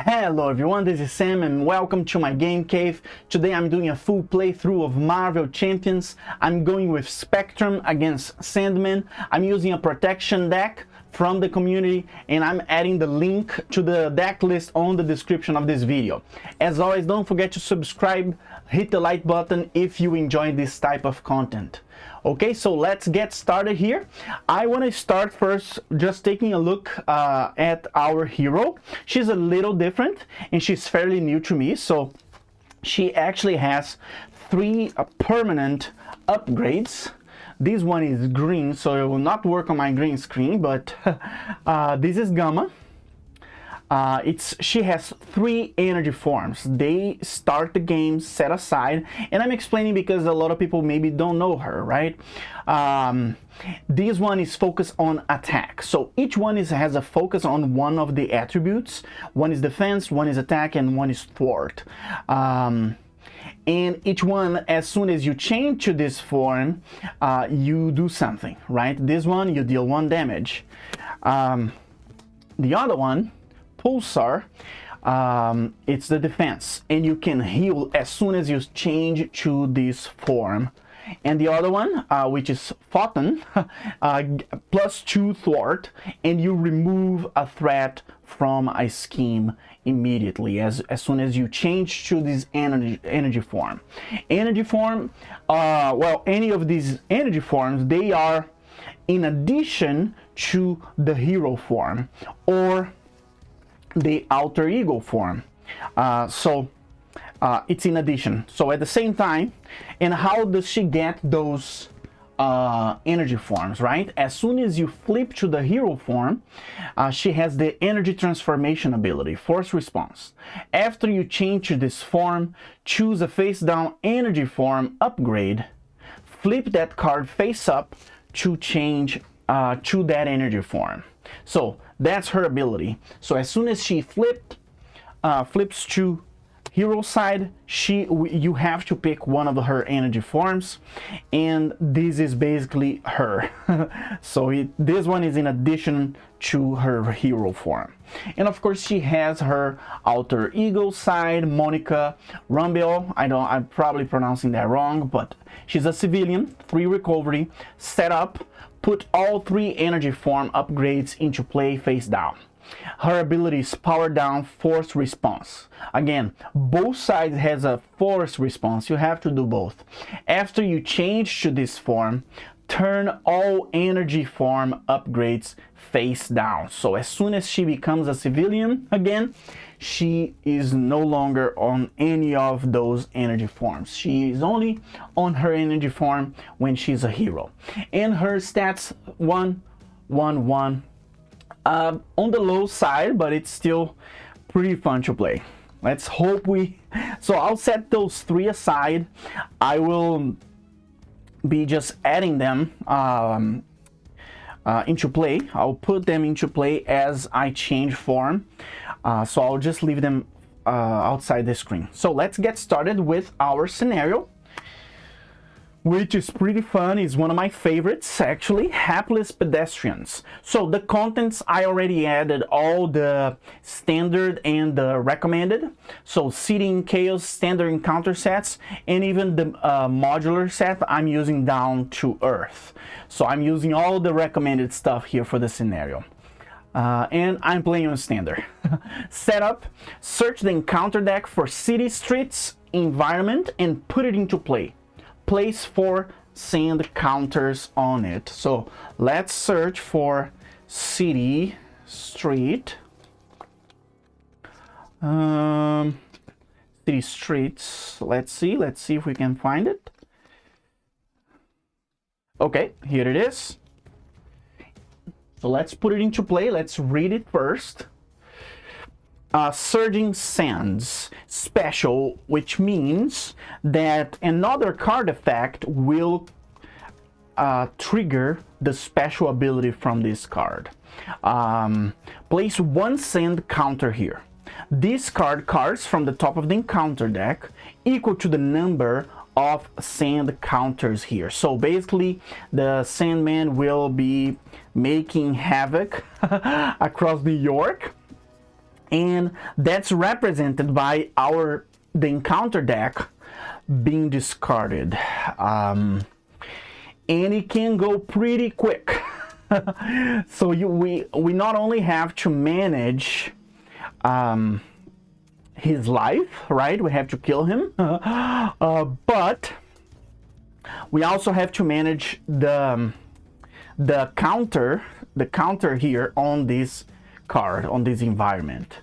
Hello everyone, this is Sam and welcome to my game cave. Today I'm doing a full playthrough of Marvel Champions. I'm going with Spectrum against Sandman. I'm using a protection deck from the community and I'm adding the link to the deck list on the description of this video. As always, don't forget to subscribe, hit the like button if you enjoy this type of content. Okay, so let's get started here. I want to start first just taking a look at our hero. She's a little different and she's fairly new to me. So she actually has three permanent upgrades. This one is green, so it will not work on my green screen, but this is Gamma. She has three energy forms. They start the game set aside, and I'm explaining because a lot of people maybe don't know her, right? This one is focused on attack, so each one has a focus on one of the attributes. One is defense, one is attack, and one is thwart. And each one, as soon as you change to this form, you do something, right? This one, you deal 1 damage. The other one, Pulsar, it's the defense, and you can heal as soon as you change to this form. And the other one, which is Photon, +2 thwart, and you remove a threat from a scheme immediately as soon as you change to this energy form. Energy form, well, any of these energy forms, they are in addition to the hero form or the alter ego form. It's in addition, so at the same time. And how does she get those energy forms, right? As soon as you flip to the hero form, she has the energy transformation ability, force response. After you change to this form, choose a face down energy form upgrade, flip that card face up to change to that energy form. So that's her ability. So as soon as she flips to hero side, you have to pick one of her energy forms, and this is basically her. So this one is in addition to her hero form. And of course she has her alter ego side, Monica Rambeau. I'm probably pronouncing that wrong, but she's a civilian, 3 recovery, set up, put all 3 energy form upgrades into play face down. Her ability is power down, force response. Again, both sides has a force response. You have to do both. After you change to this form, turn all energy form upgrades face down. So as soon as she becomes a civilian again, she is no longer on any of those energy forms. She is only on her energy form when she's a hero. And her stats 1, 1, 1. On the low side, but it's still pretty fun to play. Let's hope so I'll set those 3 aside. I will be just adding them into play. I'll put them into play as I change form. So I'll just leave them outside the screen. So let's get started with our scenario, which is pretty fun. Is one of my favorites, actually. Hapless Pedestrians. So the contents, I already added all the standard and the recommended. So Seeding Chaos standard encounter sets, and even the modular set I'm using down to earth. So I'm using all the recommended stuff here for the scenario. And I'm playing on standard. Setup: search the encounter deck for city, streets, environment, and put it into play. Place 4 sand counters on it. So let's search for city, street, city, streets. Let's see if we can find it. Okay, here it is. So let's put it into play. Let's read it first. Surging Sands special, which means that another card effect will trigger the special ability from this card. Place 1 sand counter here. Discard cards from the top of the encounter deck equal to the number of sand counters here. So basically the Sandman will be making havoc across New York. and that's represented by the encounter deck being discarded, and it can go pretty quick. So we not only have to manage his life, right? We have to kill him, but we also have to manage the counter here on this card, on this environment.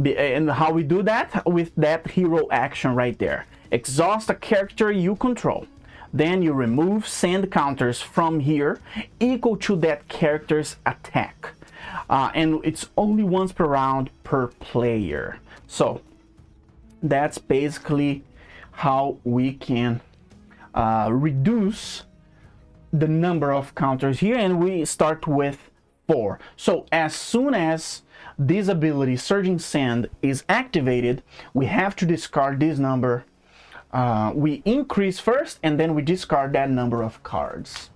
And how we do that? With that hero action right there. Exhaust a character you control. Then you remove send counters from here equal to that character's attack. And it's only once per round per player. So that's basically how we can reduce the number of counters here, and we start with 4. So as soon as this ability, Surging Sand, is activated, we have to discard this number. We increase first, and then we discard that number of cards.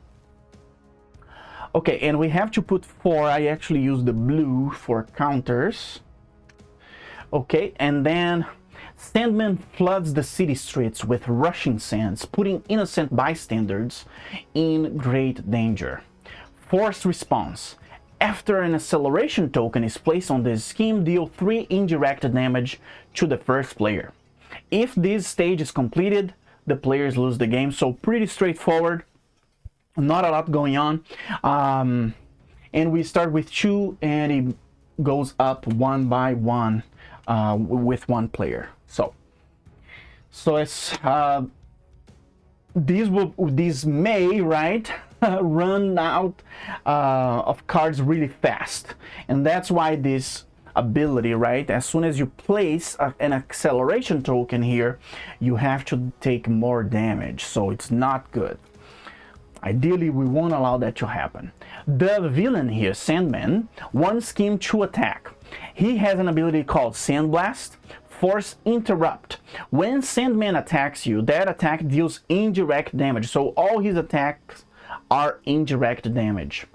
Okay, and we have to put 4. I actually use the blue for counters. Okay, and then Sandman floods the city streets with rushing sands, putting innocent bystanders in great danger. Forced response. After an acceleration token is placed on this scheme, deal 3 indirect damage to the first player. If this stage is completed, the players lose the game. So pretty straightforward, not a lot going on. And we start with 2, and it goes up one by one with 1 player. So it's these may, right, run out of cards really fast, and that's why this ability, right, as soon as you place an acceleration token here, you have to take more damage, so it's not good. Ideally, we won't allow that to happen. The villain here, Sandman, 1 scheme to attack. He has an ability called Sandblast. Force Interrupt. When Sandman attacks you, that attack deals indirect damage. So all his attacks are indirect damage.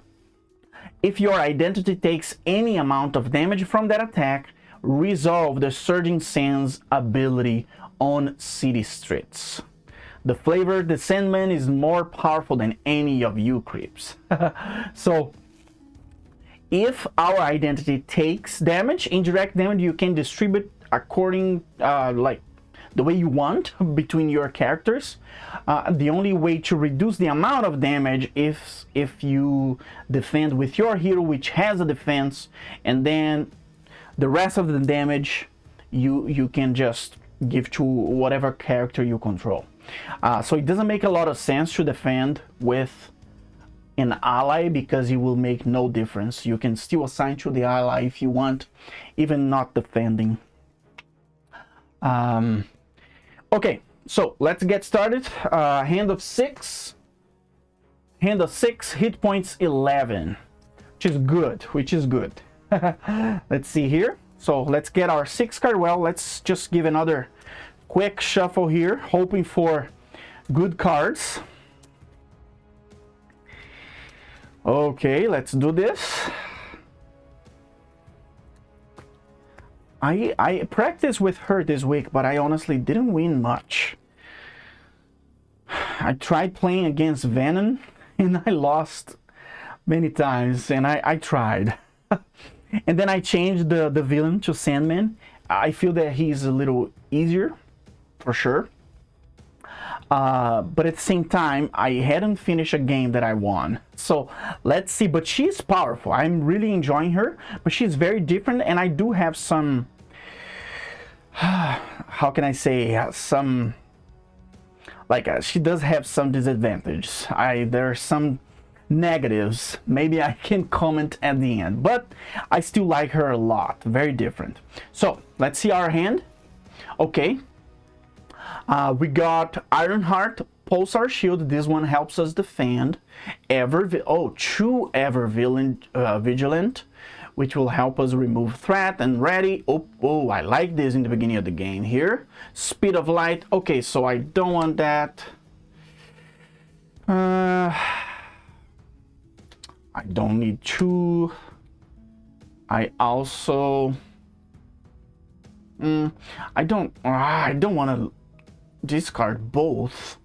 If your identity takes any amount of damage from that attack, resolve the Surging Sands ability on city streets. The flavor, the Sandman is more powerful than any of you creeps. So if our identity takes damage, indirect damage, you can distribute according like the way you want between your characters. The only way to reduce the amount of damage is if you defend with your hero, which has a defense, and then the rest of the damage you can just give to whatever character you control. So it doesn't make a lot of sense to defend with an ally, because it will make no difference. You can still assign to the ally if you want, even not defending. Okay, so let's get started. Hand of 6, hit points 11, which is good. Let's see here. So let's get our 6 card. Well, let's just give another quick shuffle here, hoping for good cards. Okay, let's do this. I practiced with her this week, but I honestly didn't win much. I tried playing against Venom, and I lost many times, and I tried. And then I changed the villain to Sandman. I feel that he's a little easier, for sure. But at the same time, I hadn't finished a game that I won. So let's see. But she's powerful. I'm really enjoying her. But she's very different, and I do have some, how can I say, some, like, she does have some disadvantages. There are some negatives. Maybe I can comment at the end. But I still like her a lot. Very different. So let's see our hand. Okay. We got Ironheart, Pulsar Shield. This one helps us defend. True Ever Vigilant, which will help us remove threat. And Ready. Oh, I like this in the beginning of the game here. Speed of Light. Okay, so I don't want that. I don't need 2. I also I don't want to discard both.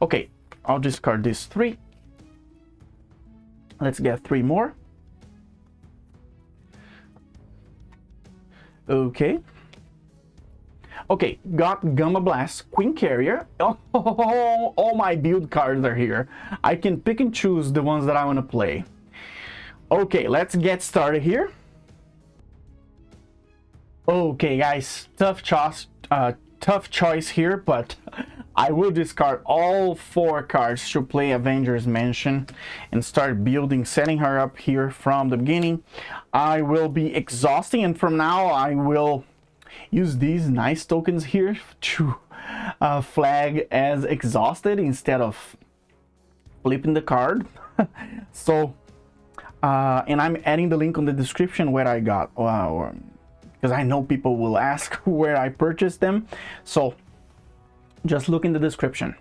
Okay, I'll discard these 3. Let's get 3 more. Okay. Okay, got Gamma Blast, Queen Carrier. Oh, all my build cards are here. I can pick and choose the ones that I want to play. Okay, let's get started here. Okay, guys, tough choice here, but I will discard all 4 cards to play Avengers Mansion and start building, setting her up here from the beginning. I will be exhausting, and from now I will use these nice tokens here to flag as exhausted instead of flipping the card. So, and I'm adding the link on the description where I got, because I know people will ask where I purchased them. So just look in the description.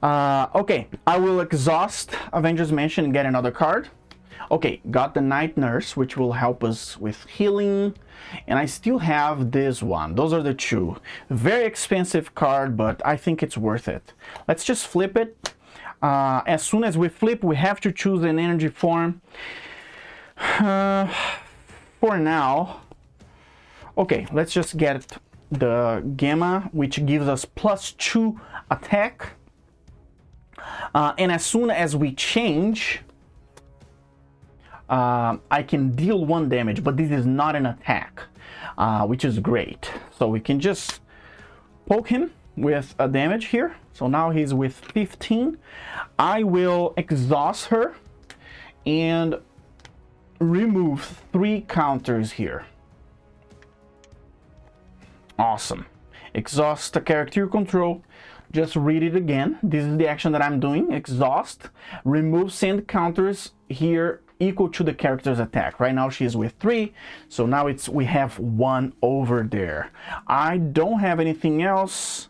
Okay, I will exhaust Avengers Mansion and get another card. Okay, got the Night Nurse, which will help us with healing, and I still have this one. Those are the 2. Very expensive card, but I think it's worth it. Let's just flip it. As soon as we flip, we have to choose an energy form. For now, okay, let's just get the Gamma, which gives us +2 attack, and as soon as we change, I can deal 1 damage, but this is not an attack, which is great. So we can just poke him with a damage here. So now he's with 15. I will exhaust her and remove 3 counters here. Awesome. Exhaust the character you control. Just read it again. This is the action that I'm doing. Exhaust. Remove send counters here equal to the character's attack. Right now she is with 3, so now we have 1 over there. I don't have anything else.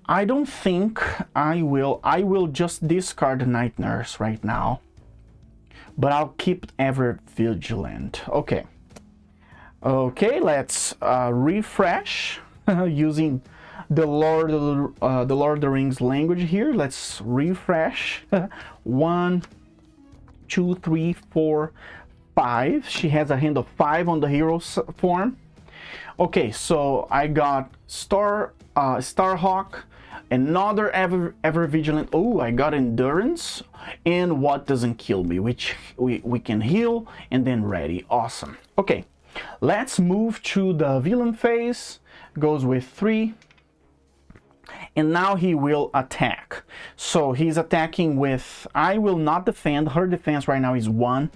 I don't think I will just discard the Night Nurse right now, but I'll keep ever vigilant. Okay, let's refresh using the Lord of the Rings language here. Let's refresh. 1, 2, 3, 4, 5. She has a hand of 5 on the hero form. Okay, so I got Starhawk, another ever vigilant. Oh, I got endurance and what doesn't kill me, which we can heal and then ready. Awesome. Okay, let's move to the villain phase. Goes with 3. And now he will attack. So he's attacking with, I will not defend. Her defense right now is 1,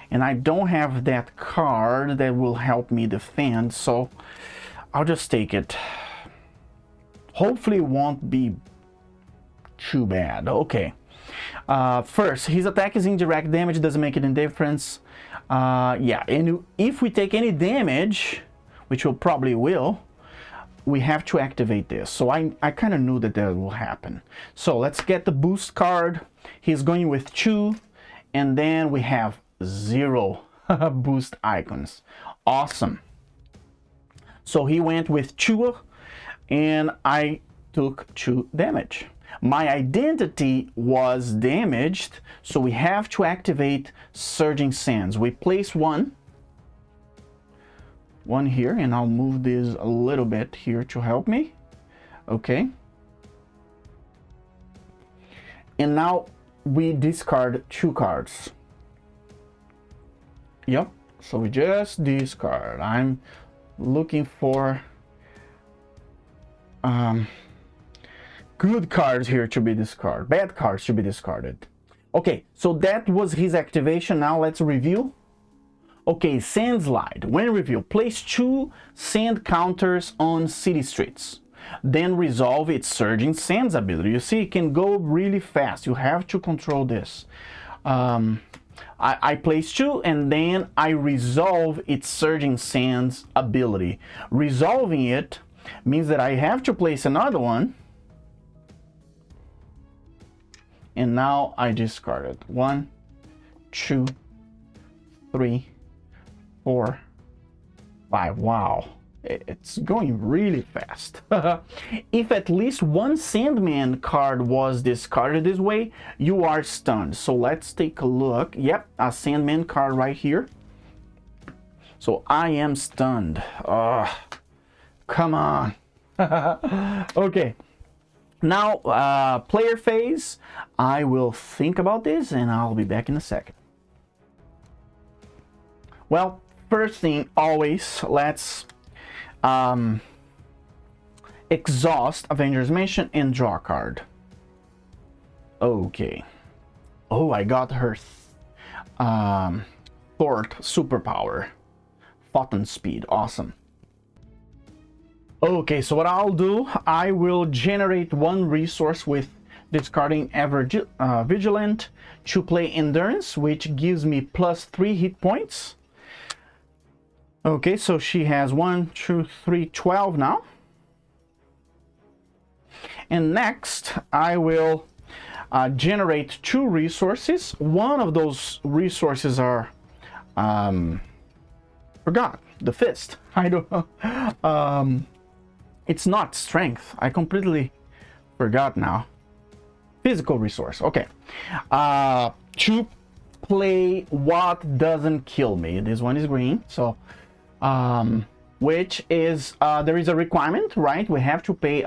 and I don't have that card that will help me defend, so I'll just take it. Hopefully it won't be too bad. Okay, first, his attack is indirect damage, doesn't make any difference. Yeah, and if we take any damage, which we probably will, we have to activate this. So I kind of knew that will happen. So let's get the boost card. He's going with 2, and then we have 0 boost icons. Awesome. So he went with 2, and I took 2 damage. My identity was damaged, so we have to activate Surging Sands. We place 1 here, and I'll move this a little bit here to help me. Okay, and now we discard 2 cards. Yep, so we just discard. I'm looking for good cards here to be discarded. Bad cards should be discarded. Okay, so that was his activation. Now let's review. Okay, Sand Slide. When review, place 2 sand counters on city streets. Then resolve its Surging Sands ability. You see, it can go really fast. You have to control this. I place 2, and then I resolve its Surging Sands ability. Resolving it means that I have to place another one. And now I discard it. 1, 2, 3, 4, 5. Wow. It's going really fast. If at least one Sandman card was discarded this way, you are stunned. So let's take a look. Yep, a Sandman card right here. So I am stunned. Come on. Okay. Now, player phase. I will think about this and I'll be back in a second. Well, first thing, always, let's exhaust Avengers Mansion and draw a card. Okay. Oh, I got her Thort superpower. Photon speed. Awesome. Okay, so what I'll do, I will generate one resource with discarding Ever Vigilant to play Endurance, which gives me +3 hit points. Okay, so she has 1, 2, 3, 12 now. And next, I will generate 2 resources. One of those resources are, forgot, the fist. I don't know. It's not strength. I completely forgot now. Physical resource. Okay. To play what doesn't kill me. This one is green. So, which is, there is a requirement, right? We have to pay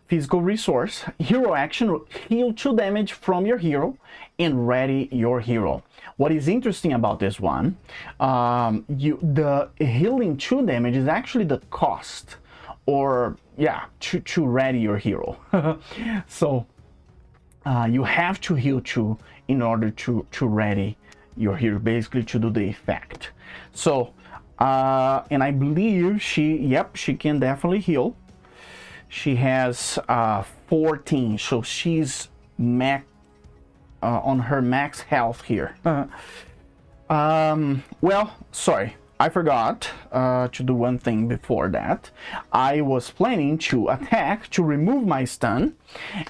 physical resource. Hero action, heal 2 damage from your hero and ready your hero. What is interesting about this one, the healing 2 damage is actually the cost, or yeah, to ready your hero. So you have to heal 2 in order to ready your hero, basically to do the effect. So and I believe she can definitely heal. She has 14, so she's on her max health here. Well, sorry, I forgot to do one thing before that. I was planning to attack to remove my stun,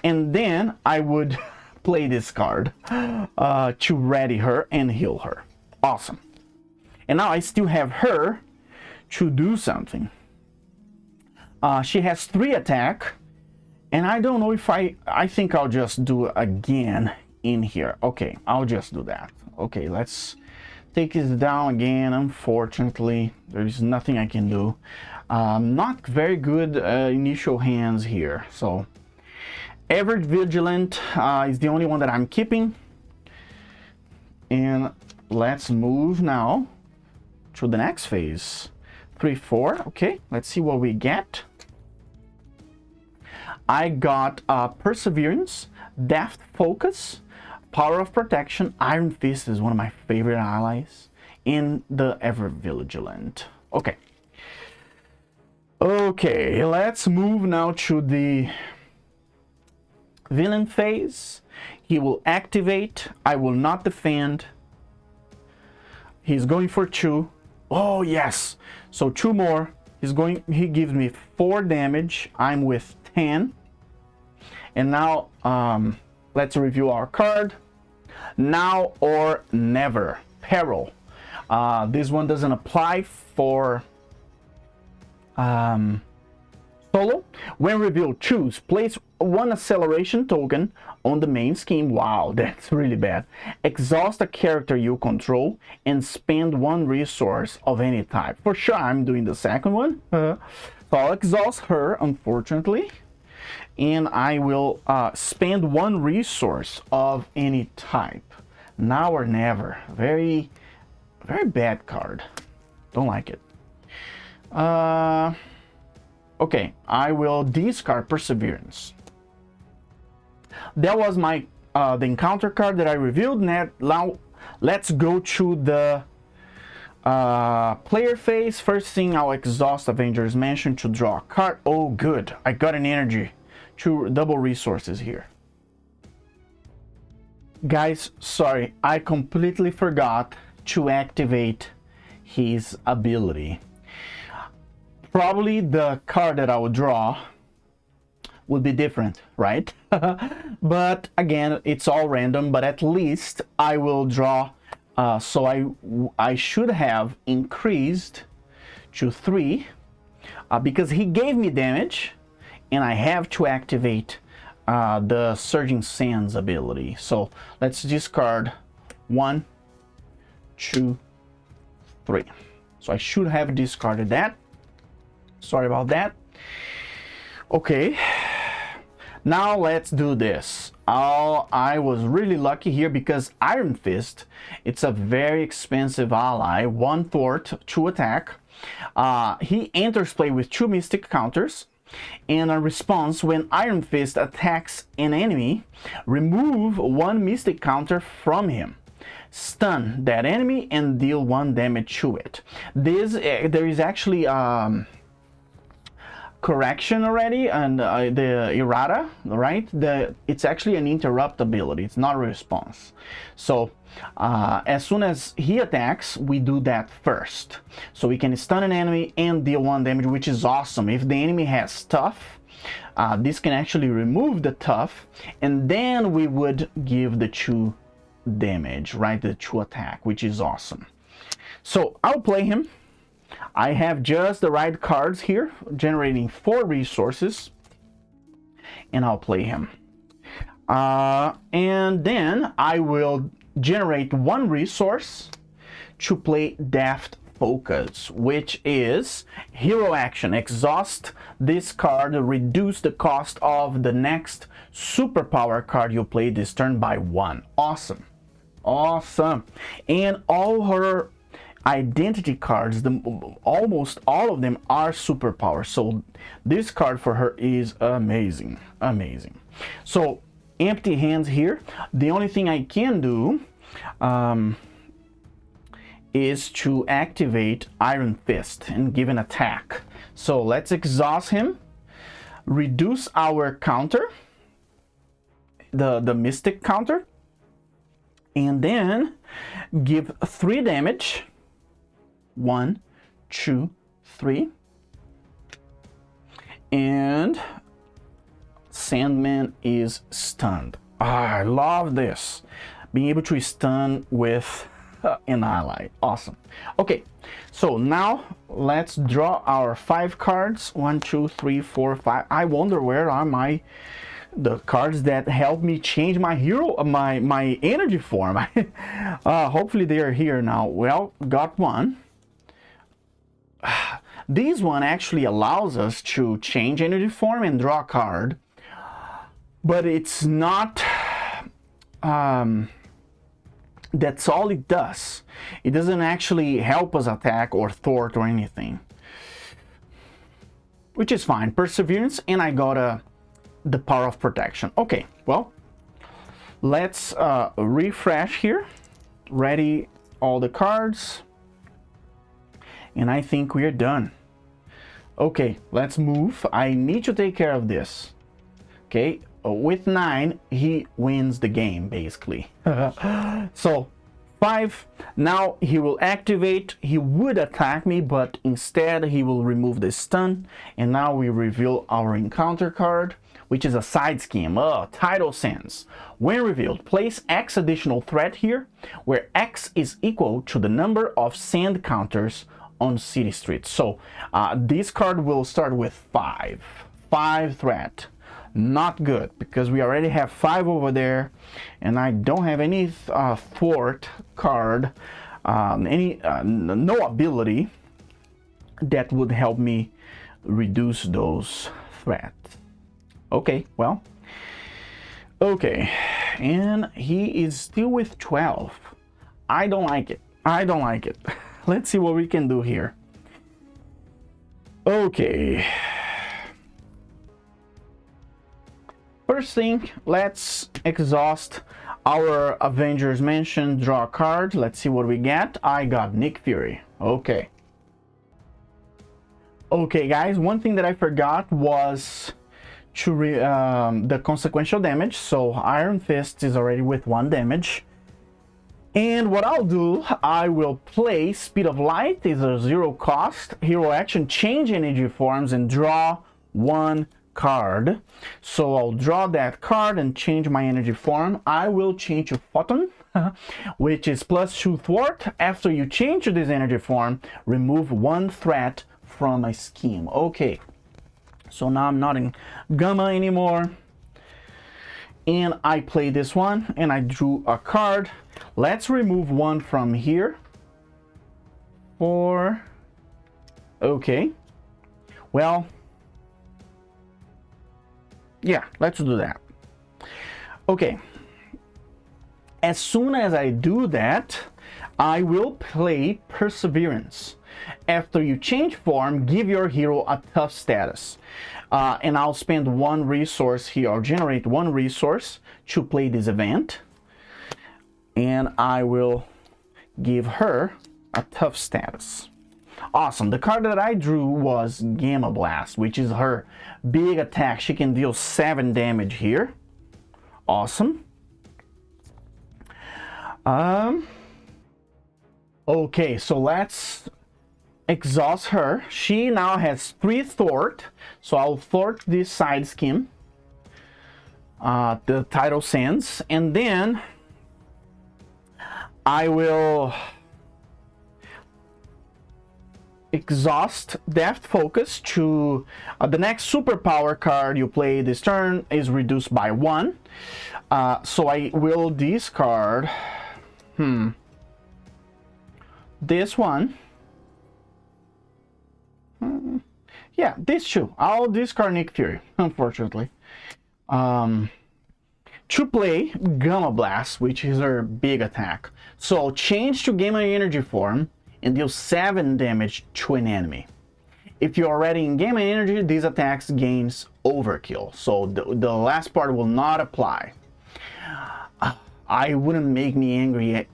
and then I would play this card to ready her and heal her. Awesome. And now I still have her to do something. She has 3 attack, and I don't know if I think I'll just do it again in here. Okay, I'll just do that. Okay, let's take this down again. Unfortunately, there is nothing I can do. Not very good initial hands here. So, Ever Vigilant is the only one that I'm keeping. And let's move now to the next phase. 3, 4. Okay, let's see what we get. I got Perseverance, Depth Focus, Power of Protection. Iron Fist is one of my favorite allies in the Ever Vigilant. Okay. Okay, let's move now to the villain phase. He will activate. I will not defend. He's going for 2. Oh, yes. So 2 more. He gives me 4 damage. I'm with 10. And now let's review our card. Now or never. Peril. This one doesn't apply for solo. When revealed, choose. Place 1 acceleration token on the main scheme. Wow, that's really bad. Exhaust a character you control and spend 1 resource of any type. For sure, I'm doing the second one. So I'll exhaust her, unfortunately. And I will spend 1 resource of any type. Now or never. Very, very bad card. Don't like it. Okay, I will discard Perseverance. That was my the encounter card that I reviewed. Now let's go to the player phase. First thing, I'll exhaust Avengers Mansion to draw a card. Oh, good. I got an energy. 2 double resources here. Guys, sorry, I completely forgot to activate his ability. Probably the card that I would draw would be different, right? But again, it's all random, but at least I will draw. So I should have increased to 3. because he gave me damage, and I have to activate the Surging Sands ability. So let's discard 1, 2, 3. So I should have discarded that. Sorry about that. Okay, now let's do this. I was really lucky here because Iron Fist, it's a very expensive ally. 1 thwart, 2 attack. He enters play with 2 mystic counters, and a response: when Iron Fist attacks an enemy, remove 1 mystic counter from him, stun that enemy, and deal 1 damage to it. There is actually correction already, and the errata, right? It's actually an interrupt ability, it's not a response. So as soon as he attacks, we do that first, so we can stun an enemy and deal 1 damage, which is awesome. If the enemy has tough, this can actually remove the tough, and then we would give the 2 damage, right? The 2 attack, which is awesome. So I'll play him. I have just the right cards here, generating 4 resources, and I'll play him. And then I will generate 1 resource to play Daft Focus, which is hero action. Exhaust this card, reduce the cost of the next superpower card you play this turn by 1. Awesome. Awesome. And all her identity cards, almost all of them are superpowers, so this card for her is amazing. Amazing. So empty hands here. The only thing I can do is to activate Iron Fist and give an attack. So let's exhaust him, reduce our counter, the mystic counter, and then give 3 damage. 1, 2, 3, and Sandman is stunned. I love this, being able to stun with an ally. Awesome. Okay, so now let's draw our 5 cards. 1, 2, 3, 4, 5. I wonder where are the cards that help me change my hero, my energy form. Hopefully they are here now. Well, got one. This one actually allows us to change energy form and draw a card, but it's not that's all it does. It doesn't actually help us attack or thwart or anything, which is fine. Perseverance, and I got the power of protection. Okay, well, let's refresh here. Ready all the cards. And I think we are done. Okay, let's move. I need to take care of this. Okay, with 9, he wins the game, basically. So, 5. Now he will activate. He would attack me, but instead he will remove the stun. And now we reveal our encounter card, which is a side scheme. Tidal Sands. When revealed, place X additional threat here, where X is equal to the number of sand counters on city streets. So this card will start with 5 threat. Not good, because we already have 5 over there, and I don't have any thwart card, no ability that would help me reduce those threats. Okay, well, okay, and he is still with 12. I don't like it. I don't like it. Let's see what we can do here. Okay. First thing, let's exhaust our Avengers Mansion, draw a card. Let's see what we get. I got Nick Fury. Okay. Okay, guys, one thing that I forgot was to the consequential damage. So Iron Fist is already with 1 damage. And what I'll do, I will play Speed of Light, is a 0 cost, hero action, change energy forms, and draw 1 card. So I'll draw that card and change my energy form. I will change to Photon, which is +2 thwart. After you change to this energy form, remove 1 threat from my scheme. Okay, so now I'm not in Gamma anymore. And I play this one, and I drew a card. Let's remove one from here. Okay. Well, yeah, let's do that. Okay. As soon as I do that, I will play Perseverance. After you change form, give your hero a tough status. And I'll spend one resource here. I'll generate one resource to play this event. And I will give her a tough status. Awesome. The card that I drew was Gamma Blast, which is her big attack. She can deal 7 damage here. Awesome. Okay, so let's exhaust her. She now has 3 thwart, so I'll thwart this side scheme, the title sands, and then I will exhaust Depth Focus to the next superpower card you play this turn is reduced by 1. So I will discard this one. Yeah, these two. I'll discard Nick Fury, unfortunately. To play Gamma Blast, which is her big attack. So change to Gamma Energy form and deal 7 damage to an enemy. If you're already in Gamma Energy, these attacks gains Overkill. So the last part will not apply. I wouldn't make me angry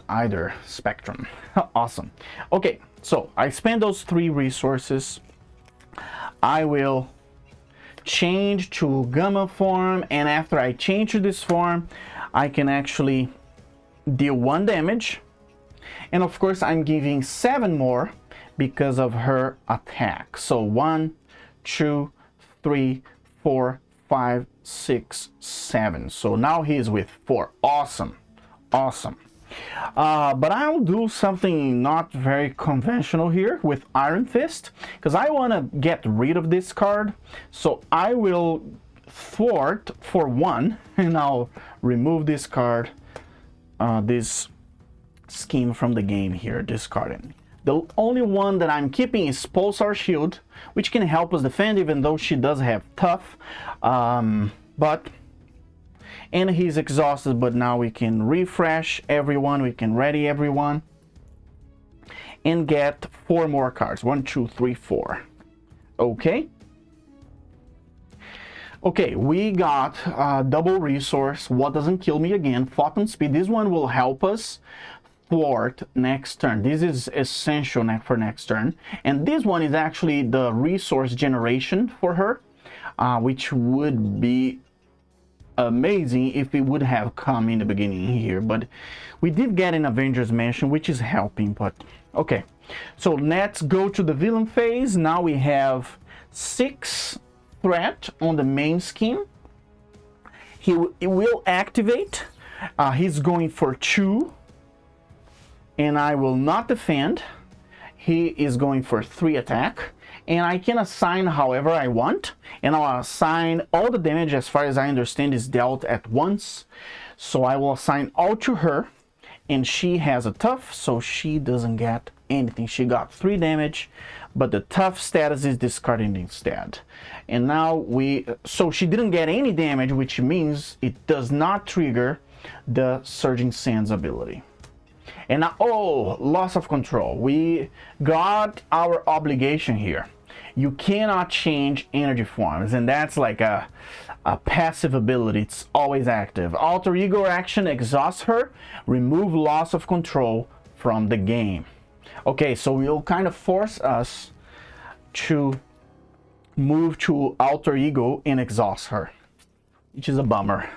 either, Spectrum. Awesome. Okay, so I spend those 3 resources. I will change to Gamma form, and after I change to this form, I can actually deal 1 damage. And of course, I'm giving 7 more because of her attack. So 1, 2, 3, 4, 5, 6, 7. So now he's with 4. Awesome. Awesome. But I'll do something not very conventional here with Iron Fist, because I want to get rid of this card. So I will thwart for 1, and I'll remove this card, this scheme from the game here, discarding. The only one that I'm keeping is Pulsar Shield, which can help us defend, even though she does have tough. And he's exhausted, but now we can refresh everyone, we can ready everyone, and get 4 more cards. 1, 2, 3, 4. Okay. Okay, we got double resource. What doesn't kill me again? Photon Speed. This one will help us thwart next turn. This is essential for next turn. And this one is actually the resource generation for her, which would be amazing if it would have come in the beginning here. But we did get an Avengers Mansion, which is helping. But okay, so let's go to the villain phase. Now we have 6 threat on the main scheme. He will activate. He's going for 2. And I will not defend. He is going for 3 attack. And I can assign however I want. And I'll assign all the damage, as far as I understand, is dealt at once. So I will assign all to her. And she has a tough, so she doesn't get anything. She got 3 damage, but the tough status is discarded instead. And now so she didn't get any damage, which means it does not trigger the Surging Sands ability. And now, oh, loss of control. We got our obligation here. You cannot change energy forms, and that's like a passive ability. It's always active. Alter Ego action, exhaust her, remove loss of control from the game. Okay, so will kind of force us to move to Alter Ego and exhaust her, which is a bummer.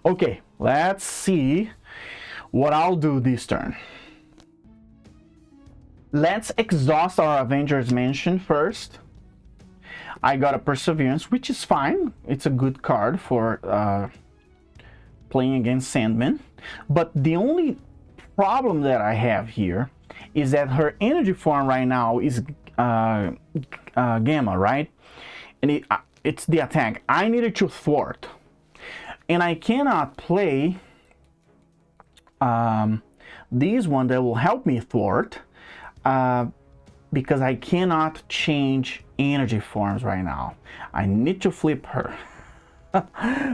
Okay, let's see what I'll do this turn. Let's exhaust our Avengers Mansion first. I got a Perseverance, which is fine. It's a good card for playing against Sandman. But the only problem that I have here is that her energy form right now is gamma, right? And it's the attack. I needed to thwart, and I cannot play this one that will help me thwart because I cannot change energy forms right now. I need to flip her.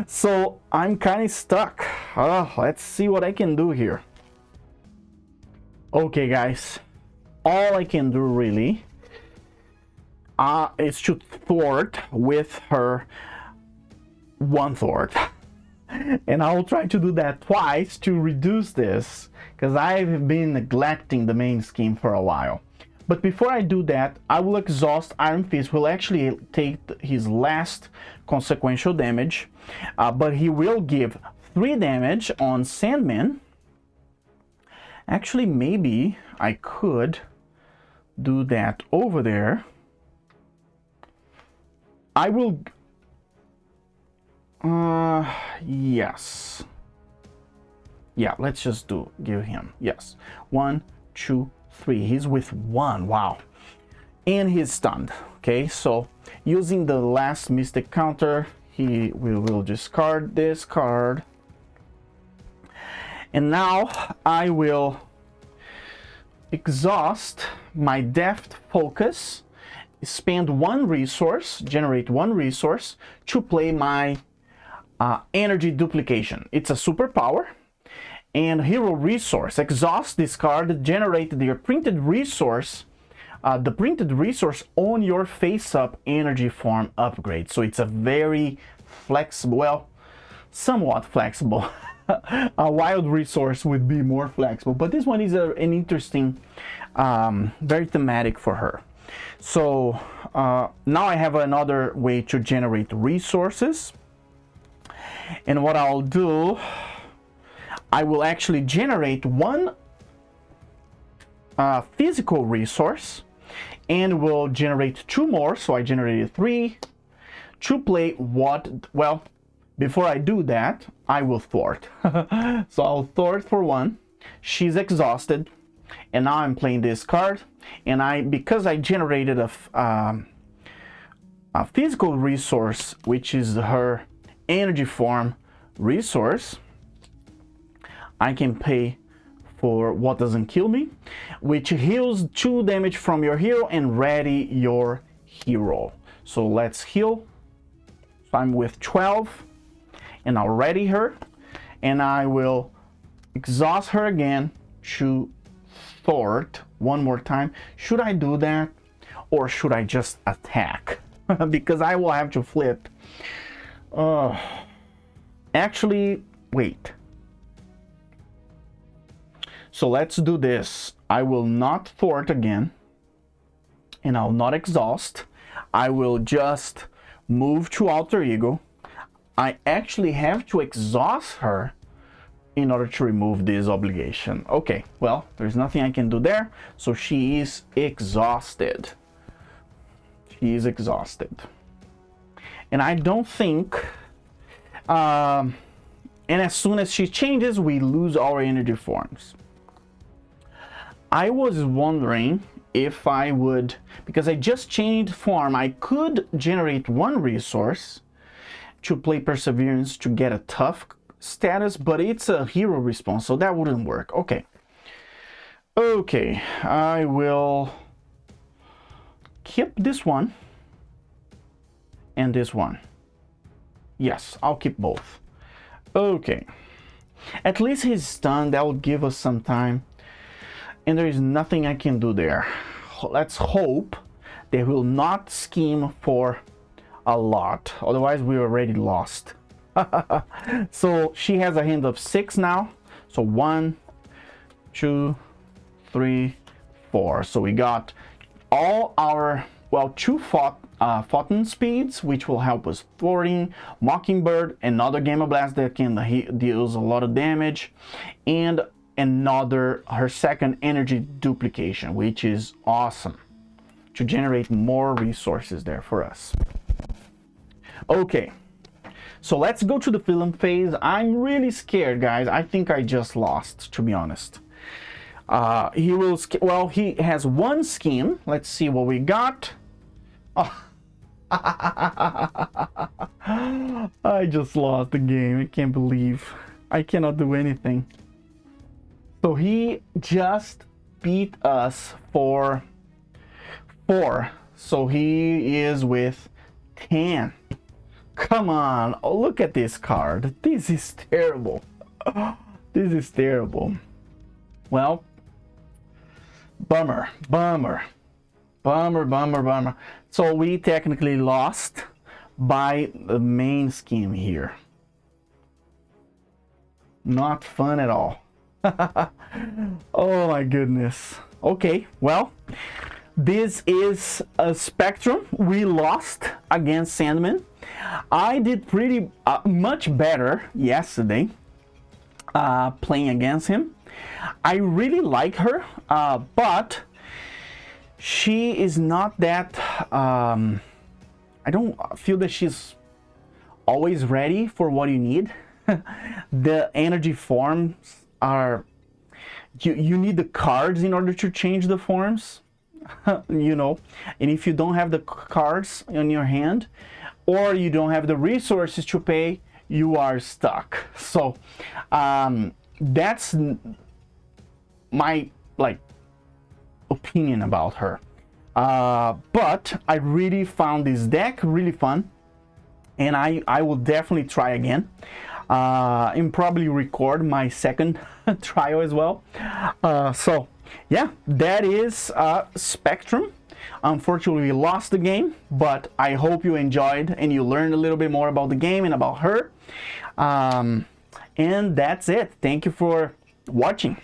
So I'm kind of stuck. Let's see what I can do here. Okay, guys, all I can do really is to thwart with her one thwart. And I will try to do that twice to reduce this, because I've been neglecting the main scheme for a while. But before I do that, I will exhaust Iron Fist. Will actually take his last consequential damage, but he will give 3 damage on Sandman. Actually, maybe I could do that over there. I will... yes. Yeah, let's just give him. Yes. 1, 2, 3. He's with 1. Wow. And he's stunned. Okay, so using the last mystic counter, we will discard this card. And now I will exhaust my deft focus, spend 1 resource, generate 1 resource to play my energy duplication. It's a superpower. And hero resource, exhaust this card, generate the printed resource, on your face-up energy form upgrade. So it's a very flexible, well, somewhat flexible. A wild resource would be more flexible, but this one is an interesting, very thematic for her. So now I have another way to generate resources. And what I'll do, I will actually generate 1 physical resource and will generate 2 more. So I generated 3 to play what, well, before I do that, I will thwart. So I'll thwart for 1. She's exhausted, and now I'm playing this card. And because I generated a physical resource, which is her energy form resource, I can pay for what doesn't kill me, which heals 2 damage from your hero and ready your hero. So let's heal. So I'm with 12, and I'll ready her, and I will exhaust her again to thwart 1 more time. Should I do that, or should I just attack? Because I will have to flip. Actually, wait. So let's do this. I will not thwart again, and I'll not exhaust. I will just move to alter ego. I actually have to exhaust her in order to remove this obligation. Okay, well, there's nothing I can do there. So she is exhausted. She is exhausted. And I don't think... and as soon as she changes, we lose our energy forms. I was wondering if I would, because I just changed form, I could generate 1 resource to play Perseverance to get a tough status, but it's a hero response, so that wouldn't work. Okay. Okay, I will keep this one and this one. Yes, I'll keep both. Okay. At least he's stunned. That will give us some time. And there is nothing I can do there. Let's hope they will not scheme for a lot. Otherwise, we already lost. So she has a hand of 6 now. So 1, 2, 3, 4. So we got all our, well, 2 photon speeds, which will help us thwarting, Mockingbird, another Gamma Blast that can deals a lot of damage, and another, her second energy duplication, which is awesome to generate more resources there for us. Okay, so let's go to the film phase. I'm really scared, guys. I think I just lost, to be honest. He will, well, he has one skin. Let's see what we got. Oh. I just lost the game. I can't believe I cannot do anything. So he just beat us for 4. So he is with 10. Come on. Oh, look at this card. This is terrible. This is terrible. Well, bummer. So we technically lost by the main scheme here. Not fun at all. Oh my goodness. Okay, well, this is a Spectrum. We lost against Sandman. I did pretty much better yesterday playing against him. I really like her, but she is not that I don't feel that she's always ready for what you need. The energy forms are, you need the cards in order to change the forms. You know, and if you don't have the cards in your hand, or you don't have the resources to pay, you are stuck. So that's my opinion about her. But I really found this deck really fun, and I will definitely try again, and probably record my second trial as well. So yeah, that is Spectrum. Unfortunately, we lost the game, but I hope you enjoyed and you learned a little bit more about the game and about her. And that's it. Thank you for watching.